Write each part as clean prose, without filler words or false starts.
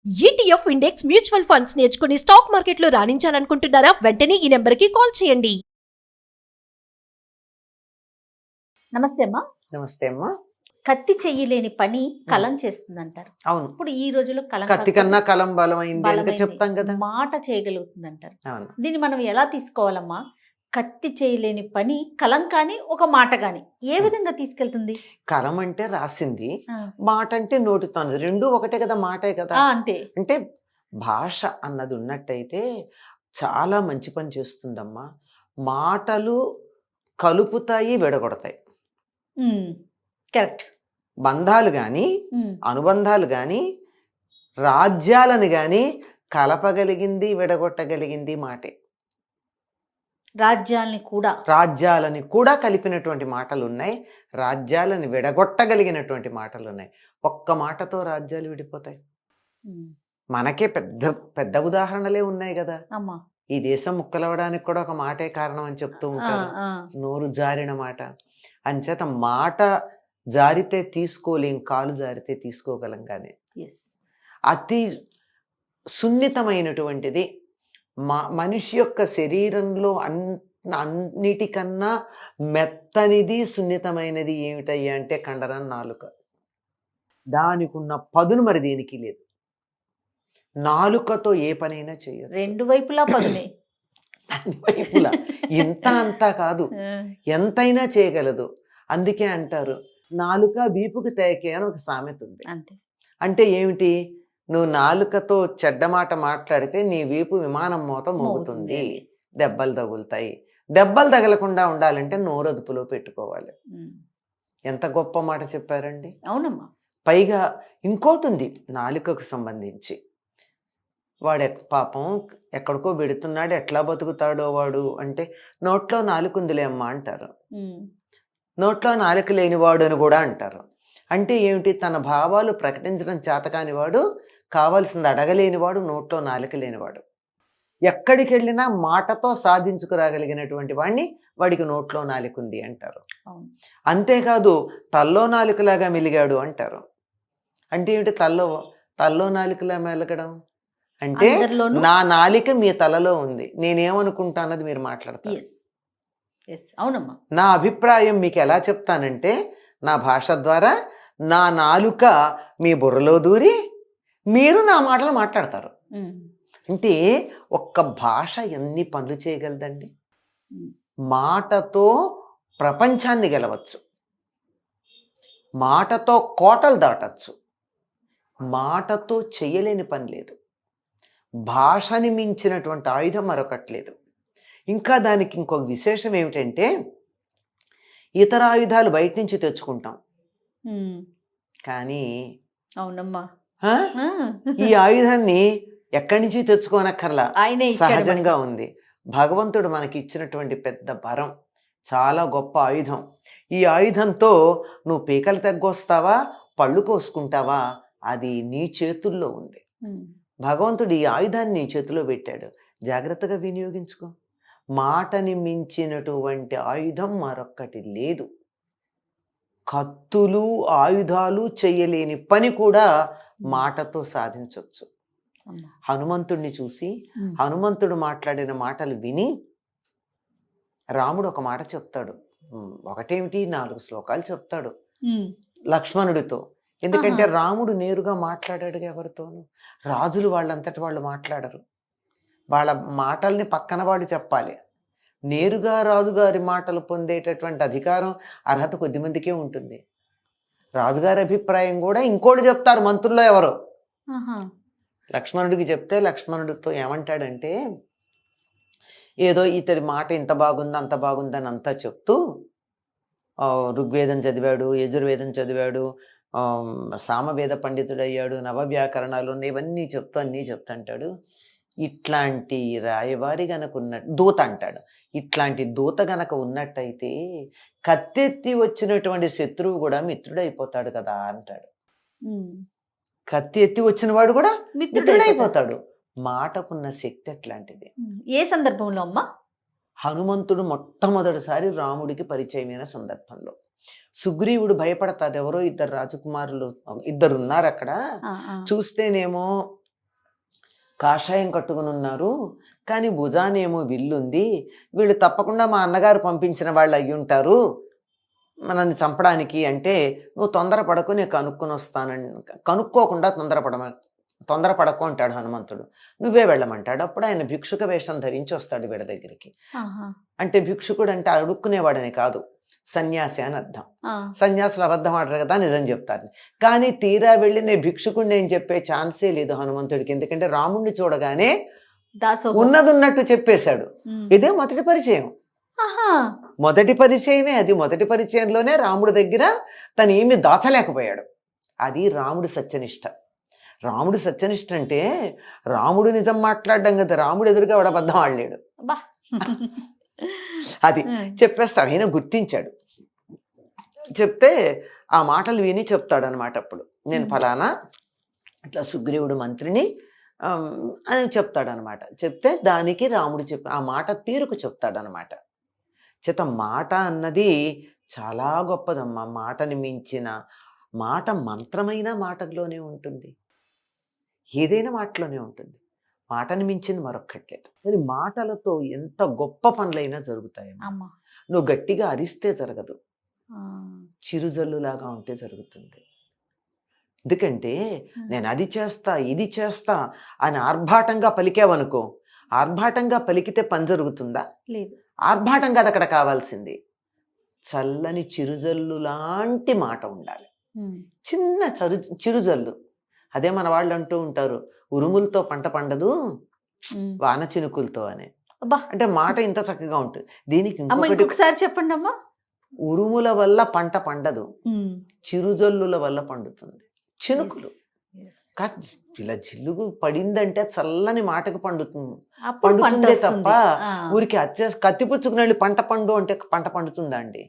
ETF index mutual funds నేర్చుకుని stock మార్కెట్లో రాణించాలనుకుంటున్నారా? వెంటనే ఈ నెంబర్కి కాల్ చేయండి. నమస్తే అమ్మా. నమస్తే అమ్మా. కత్తి చెయ్యలేని పని కలం చేస్తుంది అంటారు. అవును, ఇప్పుడు ఈ రోజుల్లో కలం కత్తి కన్నా కలం బలమైంది అని చెప్తాం కదా. మాట చేయగలుగుతుంది అంటారు. అవును, దీన్ని మనం ఎలా తీసుకోవాలమ్మా? కత్తి చేయలేని పని కలం కానీ ఒక మాట కానీ ఏ విధంగా తీసుకెళ్తుంది? కలం అంటే రాసింది, మాట అంటే నోటితో అన్నది, రెండు ఒకటే కదా, మాటే కదా. అంతే. అంటే భాష అన్నది ఉన్నట్టయితే చాలా మంచి పని చేస్తుందమ్మా. మాటలు కలుపుతాయి, విడగొడతాయి. కరెక్ట్. బంధాలు కానీ అనుబంధాలు కానీ రాజ్యాలను కానీ కలపగలిగింది, విడగొట్టగలిగింది మాటే. రాజ్యాలని కూడా కలిపినటువంటి మాటలు ఉన్నాయి, రాజ్యాలను విడగొట్టగలిగినటువంటి మాటలు ఉన్నాయి. ఒక్క మాటతో రాజ్యాలు విడిపోతాయి. మనకే పెద్ద పెద్ద ఉదాహరణలే ఉన్నాయి కదా. ఈ దేశం ముక్కలవడానికి కూడా ఒక మాటే కారణం అని చెప్తూ ఉంటారు, నోరు జారిన మాట. అంచేత మాట జారితే తీసుకోలేం, కాలు జారితే తీసుకోగలం. కానీ అతి సున్నితమైనటువంటిది మనిషి యొక్క శరీరంలో అన్నిటికన్నా మెత్తనిది, సున్నితమైనది ఏమిటయ్యా అంటే కండరం, నాలుక. దానికి ఉన్న పదును మరి దేనికి లేదు. నాలుకతో ఏ పనైనా చేయొచ్చు, రెండు వైపులా పదునే. అన్ని వైపులా, ఇంత అంతా కాదు, ఎంతైనా చేయగలదు. అందుకే అంటారు, నాలుక వీపుకి తేకే అని ఒక సామెత ఉంది. అంటే ఏమిటి? నువ్వు నాలుకతో చెడ్డ మాట మాట్లాడితే నీ వీపు విమానం మోత మోగుతుంది, దెబ్బలు తగులుతాయి. దెబ్బలు తగలకుండా ఉండాలంటే నోరు అదుపులో పెట్టుకోవాలి. ఎంత గొప్ప మాట చెప్పారండి. అవునమ్మా. పైగా ఇంకోటి ఉంది నాలుకకు సంబంధించి. వాడు పాపం ఎక్కడికో పెడుతున్నాడు, ఎట్లా బతుకుతాడో వాడు అంటే, నోట్లో నాలుకుందిలే అమ్మా అంటారు. నోట్లో నాలుక లేనివాడు అని కూడా అంటారు. అంటే ఏమిటి? తన భావాలు ప్రకటించడం చేతకాని వాడు, కావాల్సింది అడగలేనివాడు, నోట్లో నాలుక లేనివాడు. ఎక్కడికి వెళ్ళినా మాటతో సాధించుకురాగలిగినటువంటి వాడిని వాడికి నోట్లో నాలుకుంది అంటారు. అంతేకాదు తల్లో నాలుకలాగా మెలిగాడు అంటారు. అంటే ఏమిటి? తల్లో నాలుకలా మెలగడం అంటే, నా నాలిక మీ తలలో ఉంది, నేనేమనుకుంటానది మీరు మాట్లాడతారు. అవునమ్మా. నా అభిప్రాయం మీకు ఎలా చెప్తానంటే, నా భాష ద్వారా నా నాలుక మీ బుర్రలో దూరి మీరు నా మాటలు మాట్లాడతారు. అంటే ఒక్క భాష ఎన్ని పనులు చేయగలదండి. మాటతో ప్రపంచాన్ని గెలవచ్చు, మాటతో కోటలు దాటచ్చు, మాటతో చేయలేని పని లేదు. భాషని మించినటువంటి ఆయుధం మరొకటి లేదు. ఇంకా దానికి ఇంకొక విశేషం ఏమిటంటే, ఇతర ఆయుధాలు బయట నుంచి తెచ్చుకుంటాం, కానీ అవునమ్మా, ఈ ఆయుధాన్ని ఎక్కడి నుంచి తెచ్చుకోనక్కర్లా, సహజంగా ఉంది. భగవంతుడు మనకి ఇచ్చినటువంటి పెద్ద వరం, చాలా గొప్ప ఆయుధం. ఈ ఆయుధంతో నువ్వు పీకలు తగ్గొస్తావా, పళ్ళు కోసుకుంటావా, అది నీ చేతుల్లో ఉంది. భగవంతుడు ఈ ఆయుధాన్ని నీ చేతిలో పెట్టాడు, జాగ్రత్తగా వినియోగించుకో. మాటని మించినటువంటి ఆయుధం మరొక్కటి లేదు. కత్తులు, ఆయుధాలు చేయలేని పని కూడా మాటతో సాధించవచ్చు. హనుమంతుడిని చూసి, హనుమంతుడు మాట్లాడిన మాటలు విని రాముడు ఒక మాట చెప్తాడు. ఒకటేమిటి, 4 శ్లోకాలు చెప్తాడు లక్ష్మణుడితో. ఎందుకంటే రాముడు నేరుగా మాట్లాడాడు ఎవరితోనూ. రాజులు వాళ్ళంతటి వాళ్ళు మాట్లాడరు, వాళ్ళ మాటల్ని పక్కన వాళ్ళు చెప్పాలి. నేరుగా రాజుగారి మాటలు పొందేటటువంటి అధికారం, అర్హత కొద్దిమందికే ఉంటుంది. రాజుగారి అభిప్రాయం కూడా ఇంకోటి చెప్తారు మంత్రుల్లో ఎవరో. లక్ష్మణుడికి చెప్తే లక్ష్మణుడితో ఏమంటాడంటే, ఏదో ఇతడి మాట ఇంత బాగుంది అంత బాగుందని అంతా చెప్తూ, ఋగ్వేదం చదివాడు, యజుర్వేదం చదివాడు, సామవేద పండితుడయ్యాడు, నవవ్యాకరణాలు ఉన్నాయి, ఇవన్నీ చెప్తూ అన్నీ చెప్తాంటాడు. ఇట్లాంటి రాయవారి గనక దూత అంటాడు, ఇట్లాంటి దూత గనక ఉన్నట్టయితే కత్తెత్తి వచ్చినటువంటి శత్రువు కూడా మిత్రుడైపోతాడు కదా అంటాడు. కత్తి ఎత్తి వచ్చిన వాడు కూడా మిత్రుడైపోతాడు. మాటకున్న శక్తి అట్లాంటిది. ఏ సందర్భంలో అమ్మా? హనుమంతుడు మొట్టమొదటిసారి రాముడికి పరిచయమైన సందర్భంలో. సుగ్రీవుడు భయపడతాడు, ఎవరో 2 రాజకుమారులు 2 ఉన్నారు అక్కడ, చూస్తేనేమో కాషాయం కట్టుకుని ఉన్నారు, కానీ భుజానేమో విల్లుంది. వీళ్ళు తప్పకుండా మా అన్నగారు పంపించిన వాళ్ళు అయ్యి ఉంటారు మనల్ని చంపడానికి అంటే, నువ్వు తొందరపడకు, నేను కనుక్కొని వస్తానని. కనుక్కోకుండా తొందరపడకు అంటాడు హనుమంతుడు. నువ్వే వెళ్ళమంటాడు. అప్పుడు ఆయన భిక్షుక వేషం ధరించి వస్తాడు వీడి దగ్గరికి. అంటే భిక్షుకుడు అంటే అడుక్కునేవాడని కాదు, సన్యాసి అని అర్థం. సన్యాసులు అబద్ధం ఆడరు కదా, నిజం చెప్తారు. కానీ తీరా వెళ్ళి నేను భిక్షుకుడిని అని చెప్పే ఛాన్సే లేదు హనుమంతుడికి. ఎందుకంటే రాముణ్ణి చూడగానే ఉన్నది ఉన్నట్టు చెప్పేశాడు. ఇదే మొదటి పరిచయం. మొదటి పరిచయమే అది. మొదటి పరిచయంలోనే రాముడి దగ్గర తను ఏమి దాచలేకపోయాడు. అది రాముడి సత్యనిష్ట. రాముడు సత్యనిష్ట అంటే రాముడు నిజం మాట్లాడడం కదా, రాముడు ఎదురుగా వాడు అబద్ధం ఆడలేడు. అది చెప్పేస్తాడు. ఆయన గుర్తించాడు. చెప్తే ఆ మాటలు విని చెప్తాడు అనమాట. అప్పుడు నేను ఫలానా ఇట్లా సుగ్రీవుడు మంత్రిని అని చెప్తాడు అనమాట. చెప్తే దానికి రాముడు ఆ మాట తీరుకు చెప్తాడు అనమాట. చేత మాట అన్నది చాలా గొప్పదమ్మా. మాటని మించిన మాట మంత్రమైన మాటల్లోనే ఉంటుంది, ఏదైనా మాటలోనే ఉంటుంది. మాటని మించింది మరొక్కట్లేదు. కానీ మాటలతో ఎంత గొప్ప పనులైనా జరుగుతాయమ్మా. నువ్వు గట్టిగా అరిస్తే జరగదు, చిరుజల్లులాగా ఉంటే జరుగుతుంది. ఎందుకంటే నేను అది చేస్తా ఇది చేస్తా అని ఆర్భాటంగా పలికావనుకో, ఆర్భాటంగా పలికితే పని జరుగుతుందా? లేదు. ఆర్భాటం కాదు అక్కడ కావాల్సింది, చల్లని చిరుజల్లు లాంటి మాట ఉండాలి. చిన్న చిరుజల్లు. అదే మన వాళ్ళు అంటూ ఉంటారు, ఉరుములతో పంట పండదు వాన చినుకులతో అని. అంటే మాట ఇంత చక్కగా ఉంటుంది. దీనికి ఇంకొకసారి చెప్పండి అమ్మా. ఉరుముల వల్ల పంట పండదు, చిరుజల్లుల వల్ల పండుతుంది. చినుకులు ఇలా జిల్లుగు పడిందంటే చల్లని మాటకు పండుతుందే తప్ప ఊరికి కత్తిపుచ్చుకుని వెళ్ళి పంట పండు అంటే పంట పండుతుందా అండి?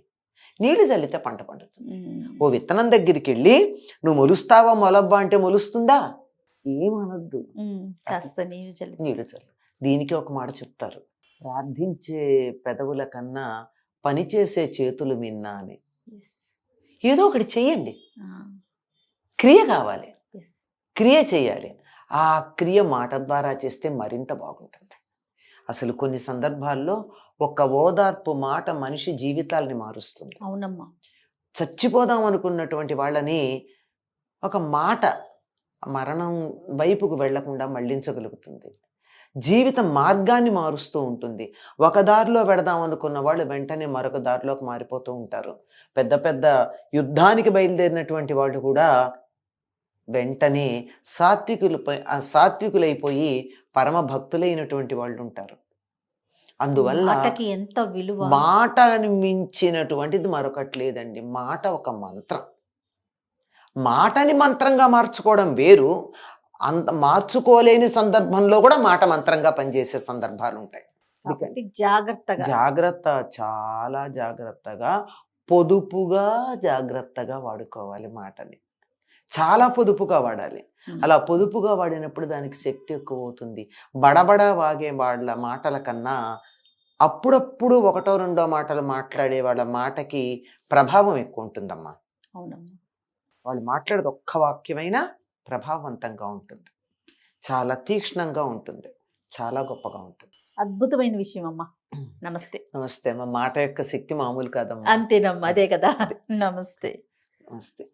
నీళ్లు చల్లితే పంట పండుతుంది. ఓ విత్తనం దగ్గరికి వెళ్ళి నువ్వు మొలుస్తావా మొలవ్వా అంటే మొలుస్తుందా? ఏమనద్దు, నీళ్లు చల్లు. దీనికి ఒక మాట చెప్తారు, ప్రార్థించే పెదవుల కన్నా పనిచేసే చేతులు మిన్నా అని. ఏదో ఒకటి చెయ్యండి, క్రియ కావాలి, క్రియ చేయాలి. ఆ క్రియ మాట ద్వారా చేస్తే మరింత బాగుంటుంది. అసలు కొన్ని సందర్భాల్లో ఒక ఓదార్పు మాట మనిషి జీవితాలని మారుస్తుంది. అవునమ్మా. చచ్చిపోదాం అనుకున్నటువంటి వాళ్ళని ఒక మాట మరణం వైపుకు వెళ్లకుండా మళ్లించగలుగుతుంది. జీవిత మార్గాన్ని మారుస్తూ ఉంటుంది. ఒక దారిలో వెడదాం అనుకున్న వాళ్ళు వెంటనే మరొక దారిలోకి మారిపోతూ ఉంటారు. పెద్ద పెద్ద యుద్ధానికి బయలుదేరినటువంటి వాళ్ళు కూడా వెంటనే సాత్వికులైపోయి పరమ భక్తులైనటువంటి వాళ్ళు ఉంటారు. అందువల్ల ఎంత విలువ, మాటని మించినటువంటిది మరొకటి లేదండి. మాట ఒక మంత్రం. మాటని మంత్రంగా మార్చుకోవడం వేరు, అంత మార్చుకోలేని సందర్భంలో కూడా మాట మంత్రంగా పనిచేసే సందర్భాలు ఉంటాయి. జాగ్రత్త, చాలా జాగ్రత్తగా, పొదుపుగా జాగ్రత్తగా వాడుకోవాలి మాటని. చాలా పొదుపుగా వాడాలి. అలా పొదుపుగా వాడినప్పుడు దానికి శక్తి ఎక్కువ అవుతుంది. బడబడ వాగే వాళ్ళ మాటల కన్నా అప్పుడప్పుడు ఒకటో రెండో మాటలు మాట్లాడే వాళ్ళ మాటకి ప్రభావం ఎక్కువ ఉంటుందమ్మా. అవునమ్మా. వాళ్ళు మాట్లాడేది ఒక్క వాక్యమైనా ప్రభావవంతంగా ఉంటుంది, చాలా తీక్ష్ణంగా ఉంటుంది, చాలా గొప్పగా ఉంటుంది. అద్భుతమైన విషయం అమ్మా. నమస్తే. నమస్తే అమ్మా. మాట యొక్క శక్తి మామూలు కాదమ్మా. అంతేనమ్మా, అదే కదా. నమస్తే. నమస్తే.